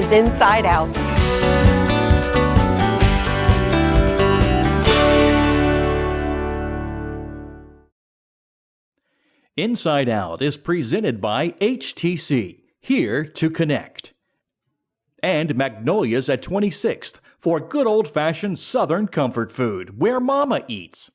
is Inside Out. Inside Out is presented by HTC, here to connect. And Magnolia's at 26th for good old-fashioned Southern comfort food, where Mama eats.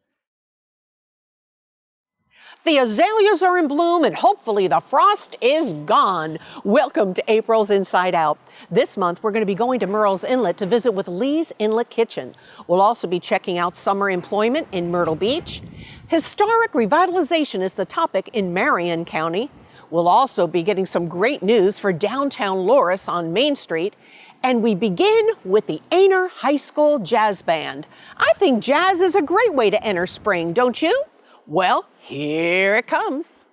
The azaleas are in bloom and hopefully the frost is gone. Welcome to April's Inside Out. This month we're going to be going to Murrells Inlet to visit with Lee's Inlet Kitchen. We'll also be checking out summer employment in Myrtle Beach. Historic revitalization is the topic in Marion County. We'll also be getting some great news for downtown Loris on Main Street. And we begin with the Aynor High School Jazz Band. I think jazz is a great way to enter spring, don't you? Well, here it comes.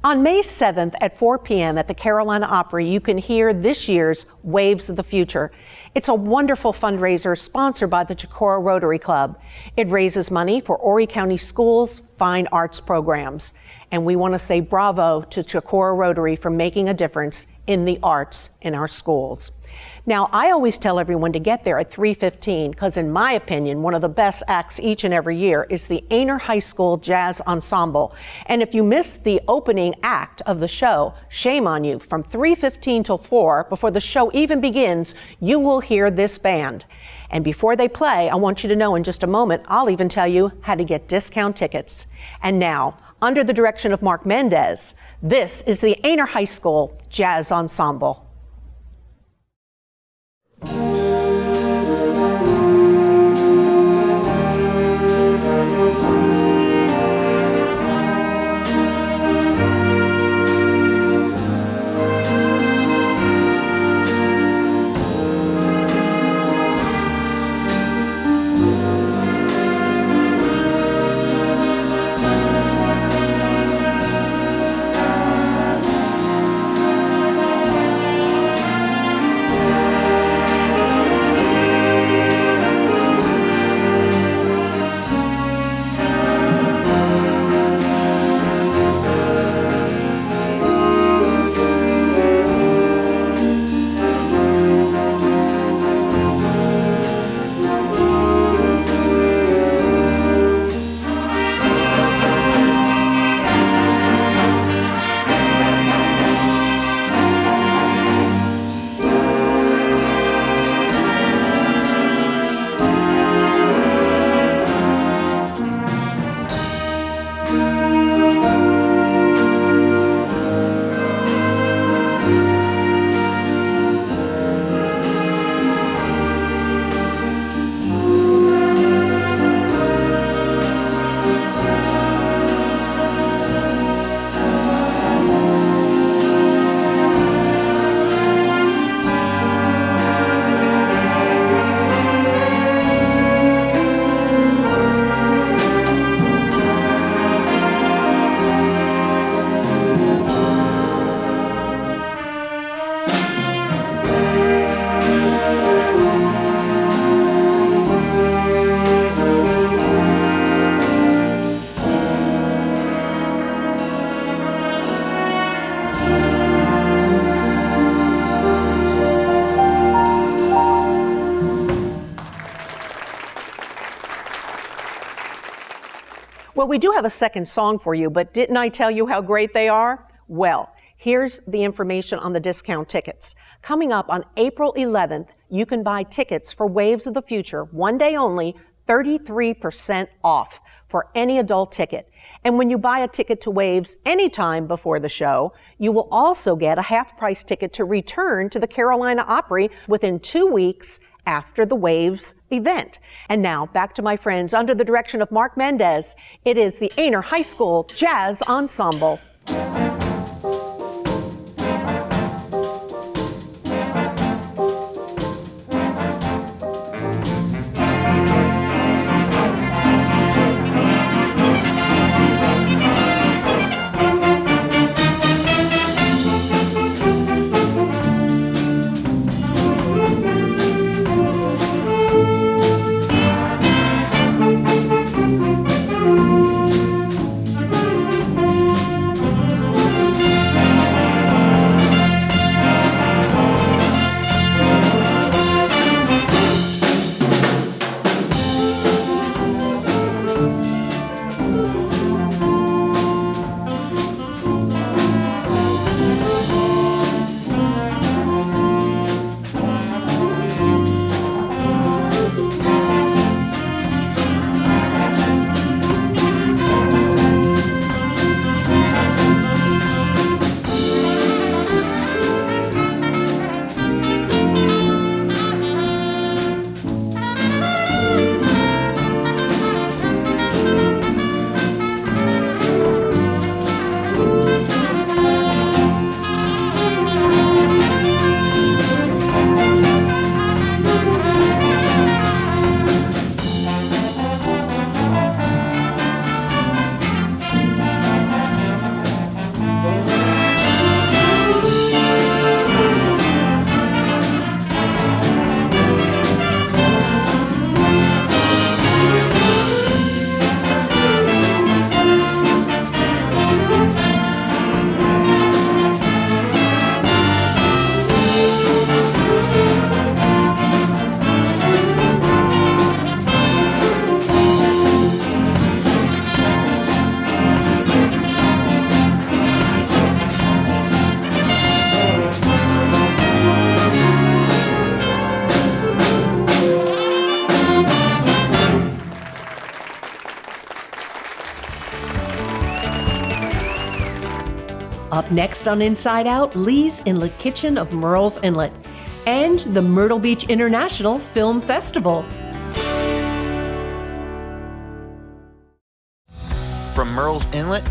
On May 7th at 4 p.m. at the Carolina Opry, you can hear this year's Waves of the Future. It's a wonderful fundraiser sponsored by the Chicora Rotary Club. It raises money for Horry County Schools' fine arts programs. And we want to say bravo to Chicora Rotary for making a difference in the arts in our schools. Now, I always tell everyone to get there at 3:15 because, in my opinion, one of the best acts each and every year is the Aynor High School Jazz Ensemble. And if you missed the opening act of the show, shame on you. From 3:15 till 4, before the show even begins, you will hear this band. And before they play, I want you to know in just a moment, I'll even tell you how to get discount tickets. And now, under the direction of Mark Mendez, this is the Aynor High School Jazz Ensemble. Well, we do have a second song for you, but didn't I tell you how great they are? Well, here's the information on the discount tickets. Coming up on April 11th, you can buy tickets for Waves of the Future, one day only, 33% off for any adult ticket. And when you buy a ticket to Waves anytime before the show, you will also get a half-price ticket to return to the Carolina Opry within 2 weeks after the Waves event. And now, back to my friends, under the direction of Mark Mendez, it is the Aynor High School Jazz Ensemble. Up next on Inside Out, Lee's Inlet Kitchen of Murrells Inlet and the Myrtle Beach International Film Festival. From Murrells Inlet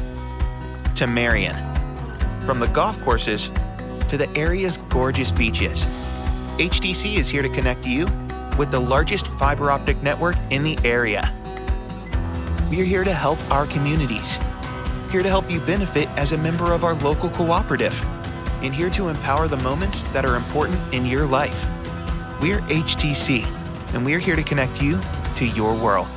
to Marion, from the golf courses to the area's gorgeous beaches, HTC is here to connect you with the largest fiber optic network in the area. We are here to help our communities, here to help you benefit as a member of our local cooperative, and here to empower the moments that are important in your life. We're HTC, and we're here to connect you to your world.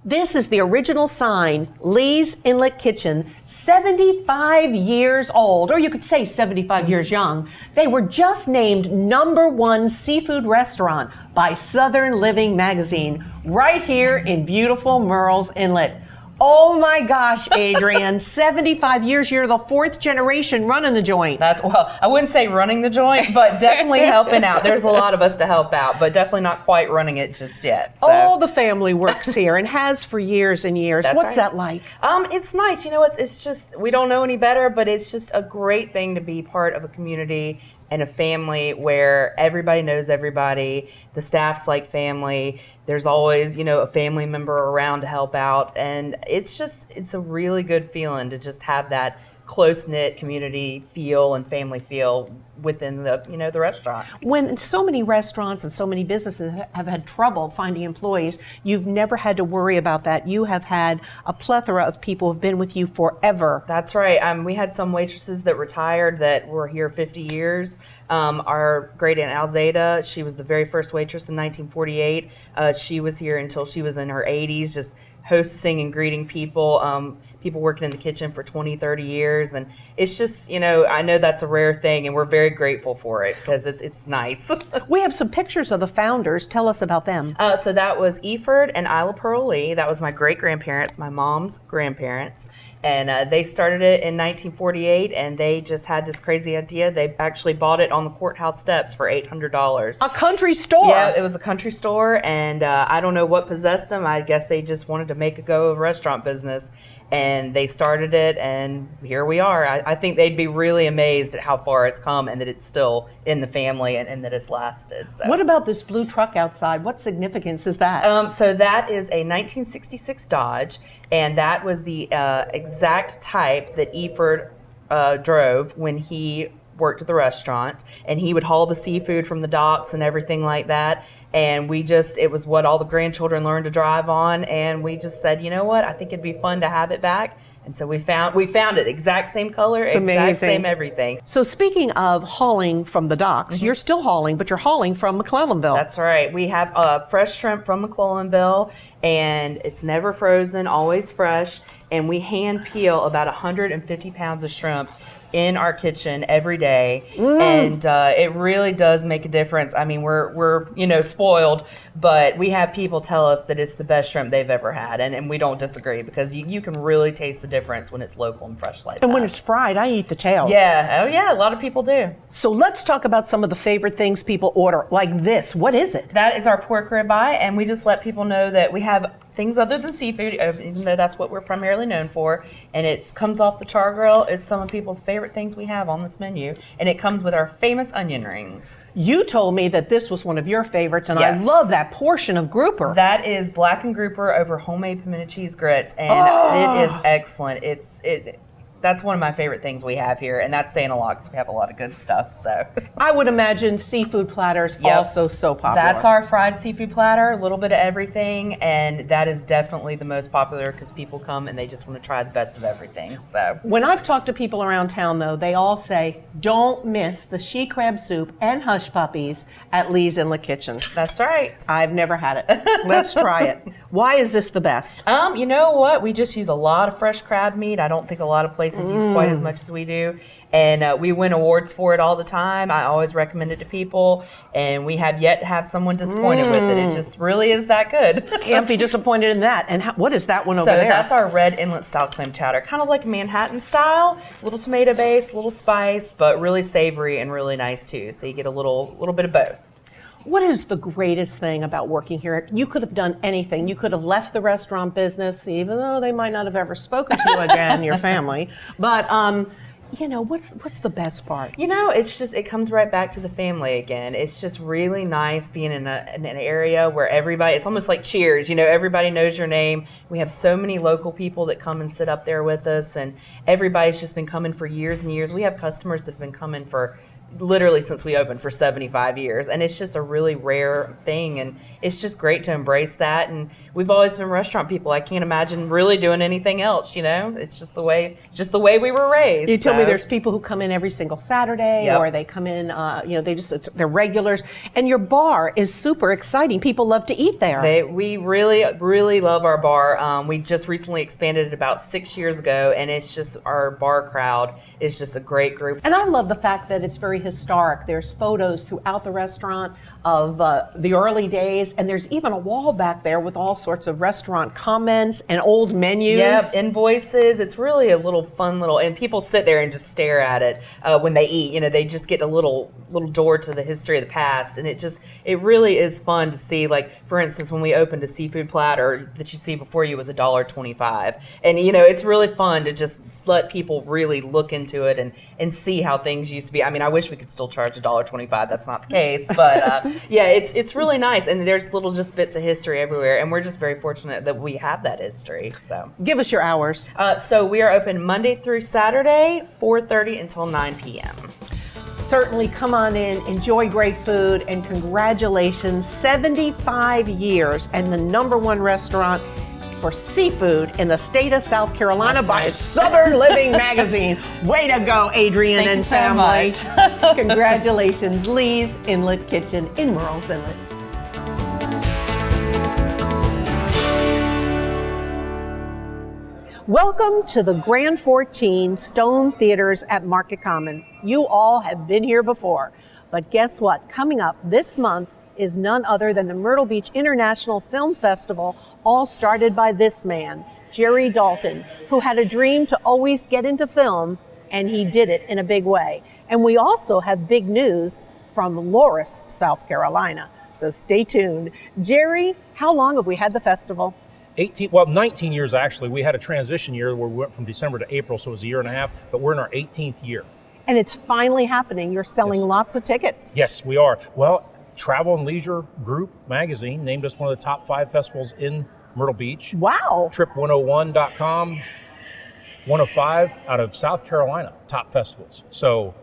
This is the original sign, Lee's Inlet Kitchen, 75 years old, or you could say 75 years young. They were just named #1 seafood restaurant by Southern Living magazine, right here in beautiful Murrells Inlet. Oh my gosh, Adrian, 75 years, you're the 4th generation running the joint. Well, I wouldn't say running the joint, but definitely helping out. There's a lot of us to help out, but definitely not quite running it just yet. So. All the family works here and has for years and years. That's What's right. that like? It's nice. You know, it's just, we don't know any better, but it's just a great thing to be part of a community and a family where everybody knows everybody. The staff's like family. There's always, a family member around to help out. And it's a really good feeling to just have that close-knit community feel and family feel within the restaurant. When so many restaurants and so many businesses have had trouble finding employees, you've never had to worry about that. You have had a plethora of people who've been with you forever. That's right. We had some waitresses that retired that were here 50 years. Our great aunt Alzada, she was the very first waitress in 1948. She was here until she was in her 80s, just hosting and greeting people. People working in the kitchen for 20, 30 years. And it's just, I know that's a rare thing, and we're very grateful for it because it's nice. We have some pictures of the founders. Tell us about them. So that was Eford and Isla Pearl Lee. That was my great-grandparents, my mom's grandparents. And they started it in 1948, and they just had this crazy idea. They actually bought it on the courthouse steps for $800. A country store? Yeah, it was a country store, and I don't know what possessed them. I guess they just wanted to make a go of restaurant business. And they started it, and here we are. I think they'd be really amazed at how far it's come and that it's still in the family and that it's lasted. So. What about this blue truck outside? What significance is that? So that is a 1966 Dodge, and that was the exact type that Eford drove when he worked at the restaurant, and he would haul the seafood from the docks and everything like that. And it was what all the grandchildren learned to drive on, and we just said, you know what, I think it'd be fun to have it back. And so we found it, exact same color, exact same everything. So speaking of hauling from the docks, you're still hauling, but you're hauling from McClellanville. That's right. We have fresh shrimp from McClellanville, and it's never frozen, always fresh. And we hand peel about 150 pounds of shrimp in our kitchen every day, and it really does make a difference. I mean, we're spoiled, but we have people tell us that it's the best shrimp they've ever had, and we don't disagree because you can really taste the difference when it's local and fresh like that. And when it's fried, I eat the tails. Yeah, oh yeah, a lot of people do. So let's talk about some of the favorite things people order, like this. What is it? That is our pork ribeye, and we just let people know that we have things other than seafood, even though that's what we're primarily known for, and it comes off the char grill. It's some of people's favorite things we have on this menu, and it comes with our famous onion rings. You told me that this was one of your favorites, and Yes. I love that portion of grouper. That is blackened grouper over homemade pimento cheese grits, and it is excellent. That's one of my favorite things we have here, and that's saying a lot because we have a lot of good stuff. So I would imagine seafood platters Yep. also so popular. That's our fried seafood platter, a little bit of everything, and that is definitely the most popular because people come and they just want to try the best of everything. So When I've talked to people around town, though, they all say, don't miss the she crab soup and hush puppies at Lee's Inlet Kitchen. that's right. I've never had it. Let's try it. Why is this the best? You know what? We just use a lot of fresh crab meat. I don't think a lot of places use quite as much as we do. And we win awards for it all the time. I always recommend it to people. And we have yet to have someone disappointed with it. It just really is that good. Can't be disappointed in that. And what is that one over So there? that's our red inlet style clam chowder. Kind of like Manhattan style. Little tomato base, little spice, but really savory and really nice too. So you get a little bit of both. What is the greatest thing about working here? You could have done anything. You could have left the restaurant business, even though they might not have ever spoken to you again, your family. But what's the best part? It comes right back to the family again. It's just really nice being in an area where it's almost like Cheers. Everybody knows your name. We have so many local people that come and sit up there with us, and everybody's just been coming for years and years. We have customers that have been coming for literally since we opened for 75 years, and it's just a really rare thing, and it's just great to embrace that. And we've always been restaurant people. I can't imagine really doing anything else. It's just the way we were raised. You told me there's people who come in every single Saturday, Yep. or they come in, they're regulars, and your bar is super exciting. People love to eat there. We really, really love our bar. We just recently expanded it about 6 years ago, and it's just, our bar crowd is just a great group. And I love the fact that it's very historic. There's photos throughout the restaurant of the early days, and there's even a wall back there with all sorts of restaurant comments and old menus. Yep, invoices. It's really a fun little, and people sit there and just stare at it when they eat. They just get a little door to the history of the past, and it really is fun to see. Like, for instance, when we opened, a seafood platter that you see before you was $1.25, and it's really fun to just let people really look into it and see how things used to be. I mean, I wish we could still charge $1.25. That's not the case, but yeah, it's really nice, and there's little just bits of history everywhere, and we're just very fortunate that we have that history. So give us your hours. So we are open Monday through Saturday, 4:30 until 9 p.m. Certainly come on in, enjoy great food, and congratulations, 75 years and the #1 restaurant for seafood in the state of South Carolina by Southern Living Magazine. Way to go, Adrian Thank and you so family. much. Congratulations, Lee's Inlet Kitchen in Murrells Inlet. Welcome to the Grand 14 Stone Theaters at Market Common. You all have been here before, but guess what? Coming up this month is none other than the Myrtle Beach International Film Festival, all started by this man, Jerry Dalton, who had a dream to always get into film, and he did it in a big way. And we also have big news from Loris, South Carolina. So stay tuned. Jerry, how long have we had the festival? 19 years actually. We had a transition year where we went from December to April, so it was a year and a half, but we're in our 18th year. And it's finally happening. You're selling lots of tickets. Yes, we are. Well, Travel and Leisure Group magazine named us one of the top 5 festivals in Myrtle Beach. Wow. Trip101.com, 105 out of South Carolina, top festivals. So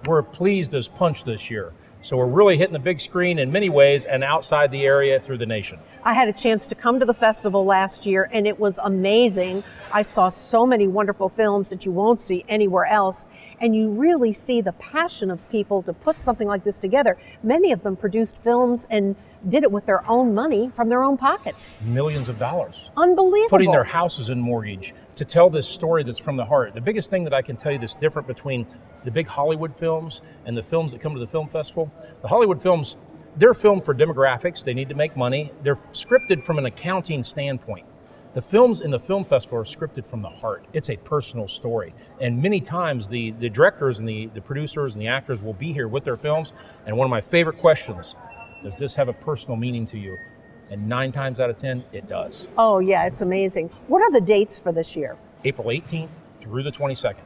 we're pleased as punch this year. So we're really hitting the big screen in many ways and outside the area through the nation. I had a chance to come to the festival last year, and it was amazing. I saw so many wonderful films that you won't see anywhere else, and you really see the passion of people to put something like this together. Many of them produced films and did it with their own money from their own pockets. Millions of dollars. Unbelievable. Putting their houses in mortgage to tell this story that's from the heart. The biggest thing that I can tell you that's different between the big Hollywood films and the films that come to the film festival, the Hollywood films, they're filmed for demographics. They need to make money. They're scripted from an accounting standpoint. The films in the film festival are scripted from the heart. It's a personal story. And many times the directors and the producers and the actors will be here with their films. And one of my favorite questions, does this have a personal meaning to you? And 9 times out of 10, it does. Oh yeah, it's amazing. What are the dates for this year? April 18th through the 22nd.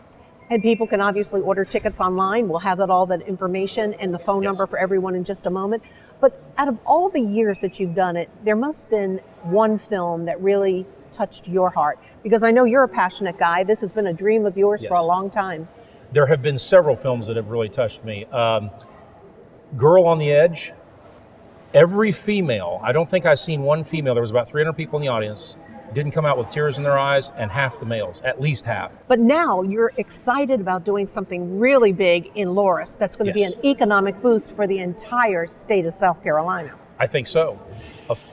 And people can obviously order tickets online. We'll have all that information and the phone number for everyone in just a moment. But out of all the years that you've done it, there must have been one film that really touched your heart. Because I know you're a passionate guy. This has been a dream of yours for a long time. There have been several films that have really touched me. Girl on the Edge. Every female, I don't think I've seen one female, there was about 300 people in the audience, didn't come out with tears in their eyes, and half the males, at least half. But now you're excited about doing something really big in Loris that's going to be an economic boost for the entire state of South Carolina. I think so.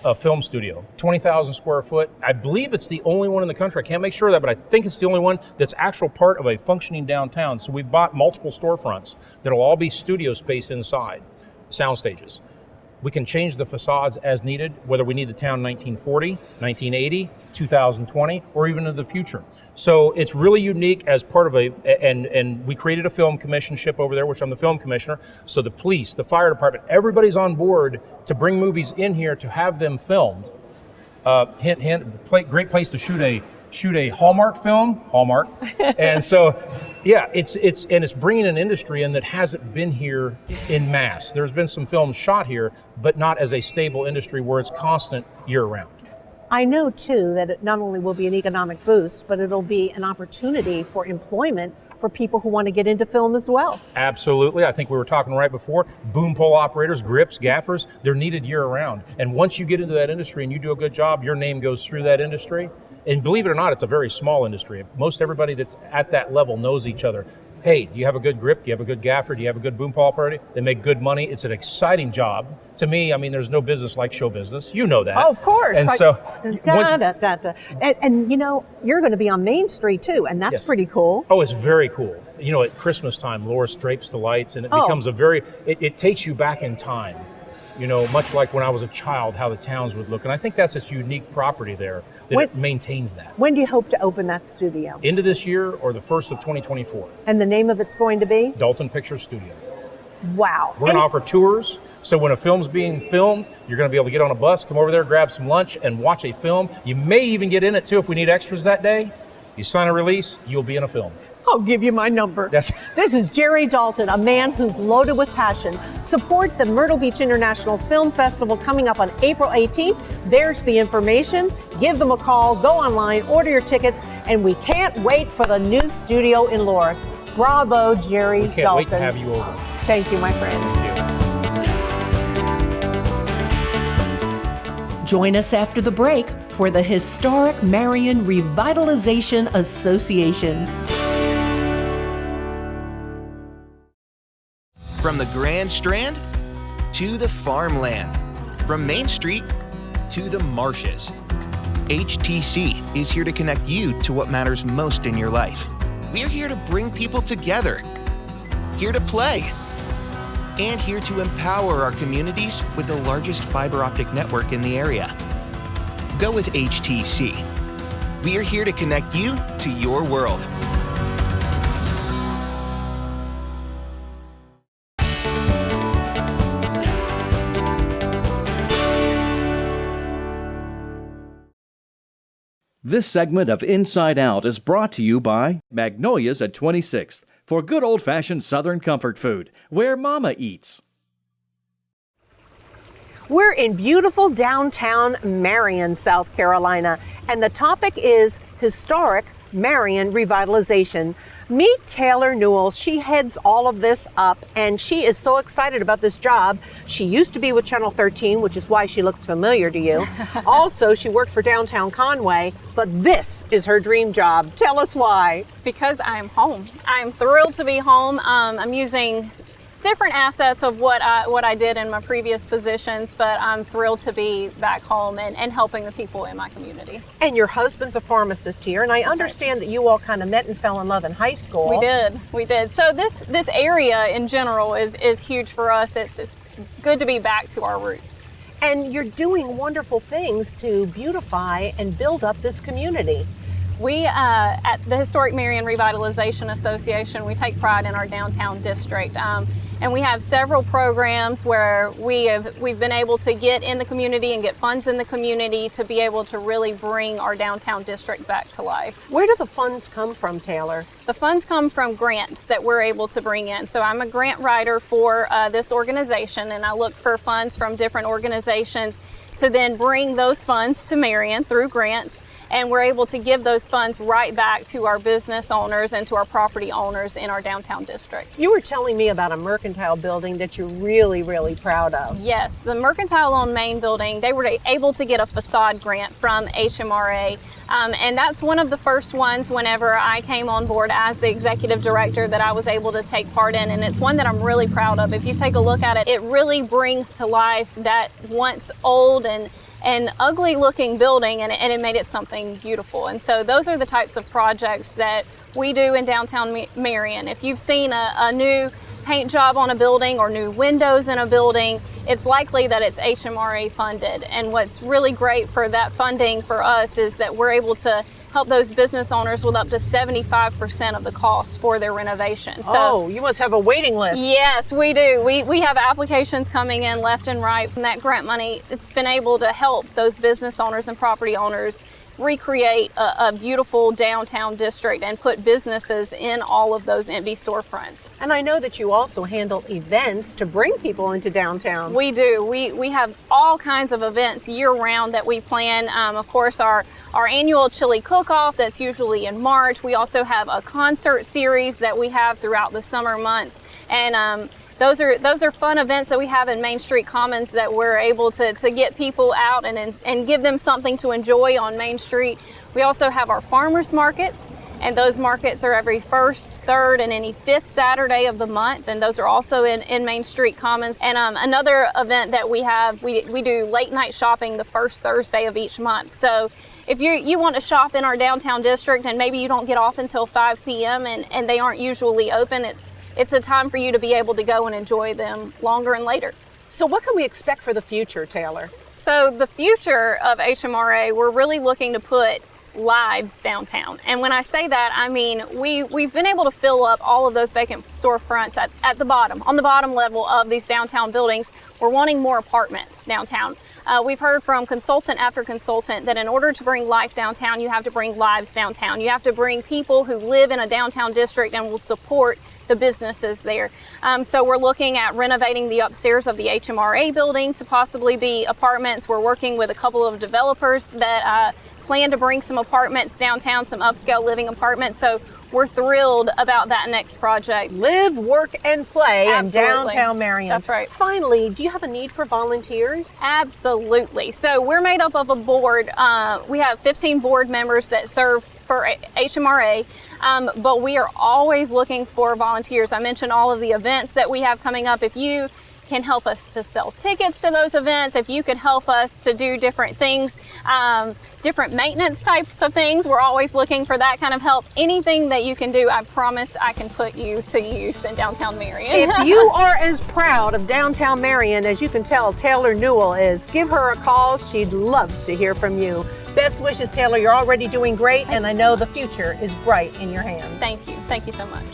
A film studio, 20,000 square foot. I believe it's the only one in the country. I can't make sure of that, but I think it's the only one that's actual part of a functioning downtown. So we've bought multiple storefronts that'll all be studio space inside, sound stages. We can change the facades as needed, whether we need the town 1940, 1980, 2020, or even in the future. So it's really unique as part of and we created a film commissionship over there, which I'm the film commissioner. So the police, the fire department, everybody's on board to bring movies in here to have them filmed. Great place to shoot a Hallmark film, Hallmark. And so, yeah, it's bringing an industry in that hasn't been here in mass. There's been some films shot here, but not as a stable industry where it's constant year round. I know, too, that it not only will be an economic boost, but it'll be an opportunity for employment for people who want to get into film as well. Absolutely. I think we were talking right before, boom pole operators, grips, gaffers, they're needed year round. And once you get into that industry and you do a good job, your name goes through that industry. And believe it or not, it's a very small industry. Most everybody that's at that level knows each other. Hey, do you have a good grip? Do you have a good gaffer? Do you have a good boom pole operator? They make good money. It's an exciting job. To me, I mean, there's no business like show business. You know that. Oh, of course. And And you know, you're going to be on Main Street too, and that's pretty cool. Oh, it's very cool. You know, at Christmas time, Loris drapes the lights, and it becomes it takes you back in time. You know, much like when I was a child, how the towns would look. And I think that's its unique property there, that it maintains that. When do you hope to open that studio? Into this year or the first of 2024. And the name of it's going to be? Dalton Pictures Studio. Wow. We're going to offer tours. So when a film's being filmed, you're going to be able to get on a bus, come over there, grab some lunch, and watch a film. You may even get in it, too, if we need extras that day. You sign a release, you'll be in a film. I'll give you my number. Yes. This is Jerry Dalton, a man who's loaded with passion. Support the Myrtle Beach International Film Festival coming up on April 18th. There's the information. Give them a call, go online, order your tickets, and we can't wait for the new studio in Loris. Bravo, Jerry Dalton. We can't wait to have you over. Thank you, my friend. Join us after the break for the historic Marion Revitalization Association. From the Grand Strand to the farmland, from Main Street to the marshes, HTC is here to connect you to what matters most in your life. We're here to bring people together, here to play, and here to empower our communities with the largest fiber optic network in the area. Go with HTC. We are here to connect you to your world. This segment of Inside Out is brought to you by Magnolia's at 26th for good old-fashioned Southern comfort food, where Mama eats. We're in beautiful downtown Marion, South Carolina, and the topic is historic Marion Revitalization. Meet Taylor Newell. She heads all of this up, and she is so excited about this job. She used to be with Channel 13, which is why she looks familiar to you. Also, she worked for Downtown Conway, but this is her dream job. Tell us why. Because I'm home. I'm thrilled to be home. I'm using different assets of what I did in my previous positions, but I'm thrilled to be back home and helping the people in my community. And your husband's a pharmacist here, and I understand that you all kind of met and fell in love in high school. We did. So this area in general is huge for us. It's good to be back to our roots. And you're doing wonderful things to beautify and build up this community. We, at the Historic Marion Revitalization Association, we take pride in our downtown district. And we have several programs where we've been able to get in the community and get funds in the community to be able to really bring our downtown district back to life. Where do the funds come from, Taylor? The funds come from grants that we're able to bring in. So I'm a grant writer for this organization, and I look for funds from different organizations to then bring those funds to Marion through grants. And we're able to give those funds right back to our business owners and to our property owners in our downtown district. You were telling me about a mercantile building that you're really, really proud of. Yes, the Mercantile on Main building, they were able to get a facade grant from HMRA. And that's one of the first ones whenever I came on board as the executive director that I was able to take part in. And it's one that I'm really proud of. If you take a look at it, it really brings to life that once old and ugly looking building, and it made it something beautiful. And so those are the types of projects that we do in downtown Marion. If you've seen a new paint job on a building or new windows in a building, it's likely that it's HMRA funded. And what's really great for that funding for us is that we're able to help those business owners with up to 75% of the cost for their renovation. So, you must have a waiting list. Yes, we do. We have applications coming in left and right from that grant money. It's been able to help those business owners and property owners recreate a beautiful downtown district and put businesses in all of those empty storefronts. And I know that you also handle events to bring people into downtown. We do. We have all kinds of events year round that we plan. Of course, our annual chili cook-off that's usually in March. We also have a concert series that we have throughout the summer months. And those are fun events that we have in Main Street Commons that we're able to get people out and give them something to enjoy on Main Street. We also have our farmers markets, and those markets are every first, third, and any fifth Saturday of the month, and those are also in Main Street Commons. And another event that we have, we do late night shopping the first Thursday of each month. So if you want to shop in our downtown district and maybe you don't get off until 5 p.m. and they aren't usually open, it's a time for you to be able to go and enjoy them longer and later. So what can we expect for the future, Taylor? So the future of HMRA, we're really looking to put lives downtown. And when I say that, I mean we've been able to fill up all of those vacant storefronts at the bottom, on the bottom level of these downtown buildings. We're wanting more apartments downtown. We've heard from consultant after consultant that in order to bring life downtown, you have to bring lives downtown. You have to bring people who live in a downtown district and will support the businesses there. So we're looking at renovating the upstairs of the HMRA building to possibly be apartments. We're working with a couple of developers that plan to bring some apartments downtown, some upscale living apartments. So we're thrilled about that next project. Live, work, and play Absolutely. in downtown Marion. That's right. Finally, do you have a need for volunteers? Absolutely. So we're made up of a board. We have 15 board members that serve for HMRA, but we are always looking for volunteers. I mentioned all of the events that we have coming up. If you can help us to sell tickets to those events, if you can help us to do different things, different maintenance types of things, we're always looking for that kind of help. Anything that you can do, I promise I can put you to use in downtown Marion. If you are as proud of downtown Marion as you can tell Taylor Newell is, give her a call. She'd love to hear from you. Best wishes, Taylor. You're already doing great, and I know the future is bright in your hands. Thank you. Thank you so much.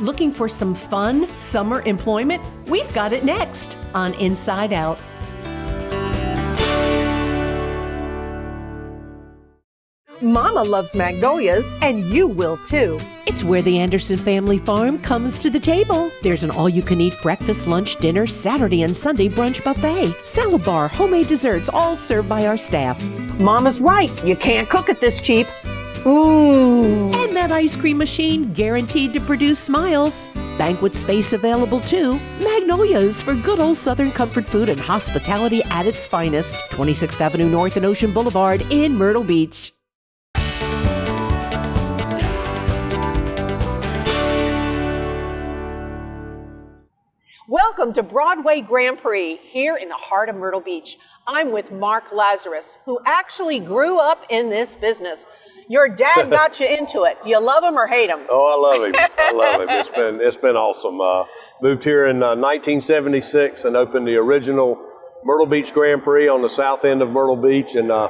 Looking for some fun summer employment? We've got it next on Inside Out. Mama loves magnolias, and you will too. It's where the Anderson family farm comes to the table. There's an all-you-can-eat breakfast, lunch, dinner, Saturday and Sunday brunch buffet, salad bar, homemade desserts, all served by our staff. Mama's right. You can't cook it this cheap. Ooh. And that ice cream machine guaranteed to produce smiles. Banquet space available too. Magnolias for good old Southern comfort food and hospitality at its finest. 26th Avenue North and Ocean Boulevard in Myrtle Beach. Welcome to Broadway Grand Prix here in the heart of Myrtle Beach. I'm with Mark Lazarus, who actually grew up in this business. Your dad got you into it. Do you love him or hate him? Oh, I love him. I love him. It's been awesome. Moved here in 1976 and opened the original Myrtle Beach Grand Prix on the south end of Myrtle Beach. And I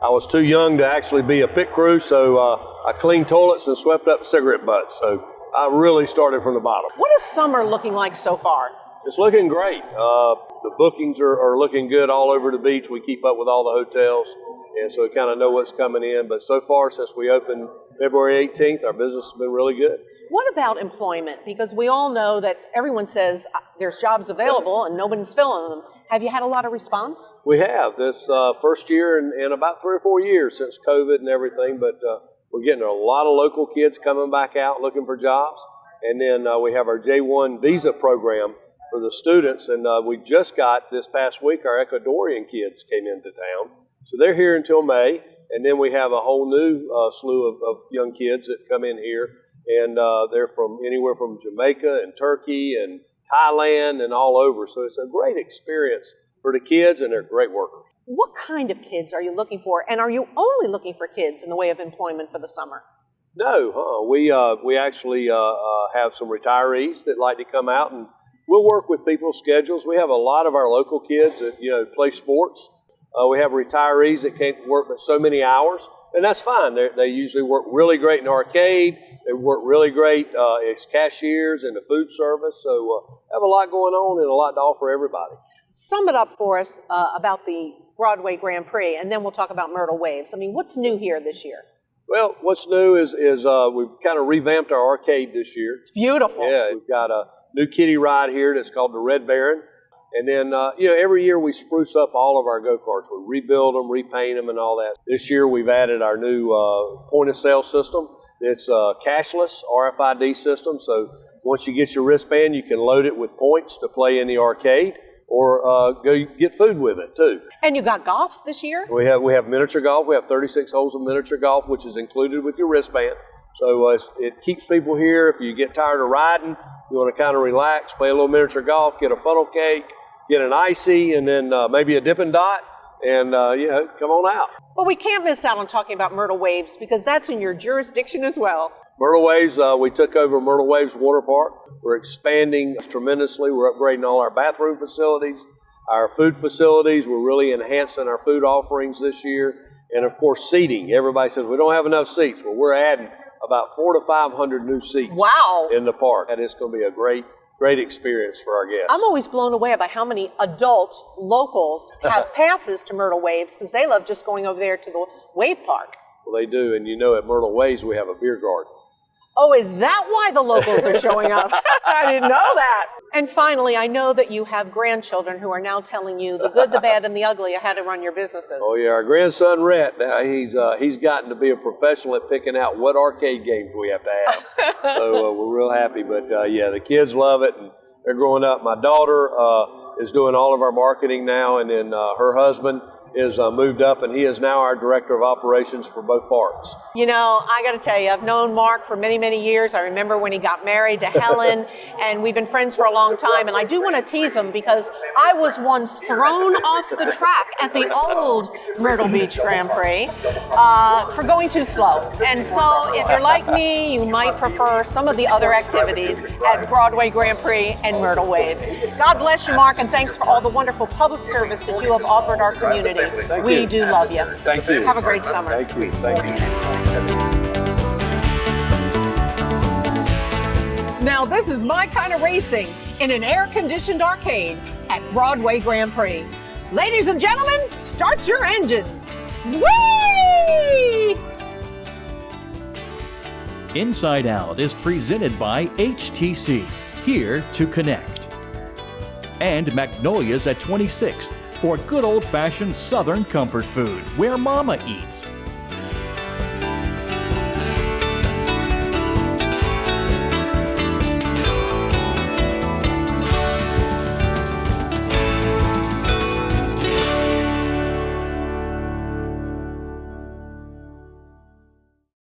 was too young to actually be a pit crew, so I cleaned toilets and swept up cigarette butts. So I really started from the bottom. What is summer looking like so far? It's looking great. The bookings are looking good all over the beach. We keep up with all the hotels, and so we kind of know what's coming in. But so far, since we opened February 18th, our business has been really good. What about employment? Because we all know that everyone says there's jobs available and nobody's filling them. Have you had a lot of response? We have. This first year in about 3 or 4 years since COVID and everything, but we're getting a lot of local kids coming back out looking for jobs. And then we have our J1 visa program for the students, and we just got this past week our Ecuadorian kids came into town. So they're here until May, and then we have a whole new slew of young kids that come in here, and they're from anywhere from Jamaica and Turkey and Thailand and all over. So it's a great experience for the kids, and they're great workers. What kind of kids are you looking for, and are you only looking for kids in the way of employment for the summer? No, we actually have some retirees that like to come out, and we'll work with people's schedules. We have a lot of our local kids that play sports. We have retirees that can't work but so many hours, and that's fine. They usually work really great in the arcade. They work really great as cashiers in the food service. So have a lot going on and a lot to offer everybody. Sum it up for us about the Broadway Grand Prix, and then we'll talk about Myrtle Waves. I mean, what's new here this year? Well, what's new is we've kind of revamped our arcade this year. It's beautiful. Yeah, we've got a new kiddie ride here that's called the Red Baron. And then, every year we spruce up all of our go-karts. We rebuild them, repaint them, and all that. This year we've added our new point-of-sale system. It's a cashless RFID system. So once you get your wristband, you can load it with points to play in the arcade, or go get food with it too. And you got golf this year? We have miniature golf. We have 36 holes of miniature golf, which is included with your wristband. So it keeps people here. If you get tired of riding, you want to kind of relax, play a little miniature golf, get a funnel cake, get an icy, and then maybe a Dippin' Dot, and come on out. Well, we can't miss out on talking about Myrtle Waves because that's in your jurisdiction as well. Myrtle Waves, we took over Myrtle Waves Water Park. We're expanding tremendously. We're upgrading all our bathroom facilities, our food facilities. We're really enhancing our food offerings this year. And of course, seating. Everybody says we don't have enough seats. Well, we're adding about 400 to 500 new seats. Wow. In the park. And it's going to be a great experience for our guests. I'm always blown away by how many adult locals have passes to Myrtle Waves because they love just going over there to the wave park. Well, they do. And at Myrtle Waves, we have a beer garden. Oh, is that why the locals are showing up? I didn't know that. And finally, I know that you have grandchildren who are now telling you the good, the bad, and the ugly of how to run your businesses. Oh, yeah. Our grandson, Rhett, now he's gotten to be a professional at picking out what arcade games we have to have. So we're real happy. But, the kids love it, and they're growing up. My daughter is doing all of our marketing now, and then her husband is moved up, and he is now our director of operations for both parks. I got to tell you, I've known Mark for many, many years. I remember when he got married to Helen, and we've been friends for a long time. And I do want to tease him because I was once thrown off the track at the old Myrtle Beach Grand Prix for going too slow. And so if you're like me, you might prefer some of the other activities at Broadway Grand Prix and Myrtle Waves. God bless you, Mark, and thanks for all the wonderful public service that you have offered our community. We do love you. Thank you. Have a great summer. Thank you. Thank you. Now this is my kind of racing in an air-conditioned arcade at Broadway Grand Prix. Ladies and gentlemen, start your engines. Whee! Inside Out is presented by HTC, here to connect. And Magnolia's at 26th for good old-fashioned Southern comfort food, where Mama eats.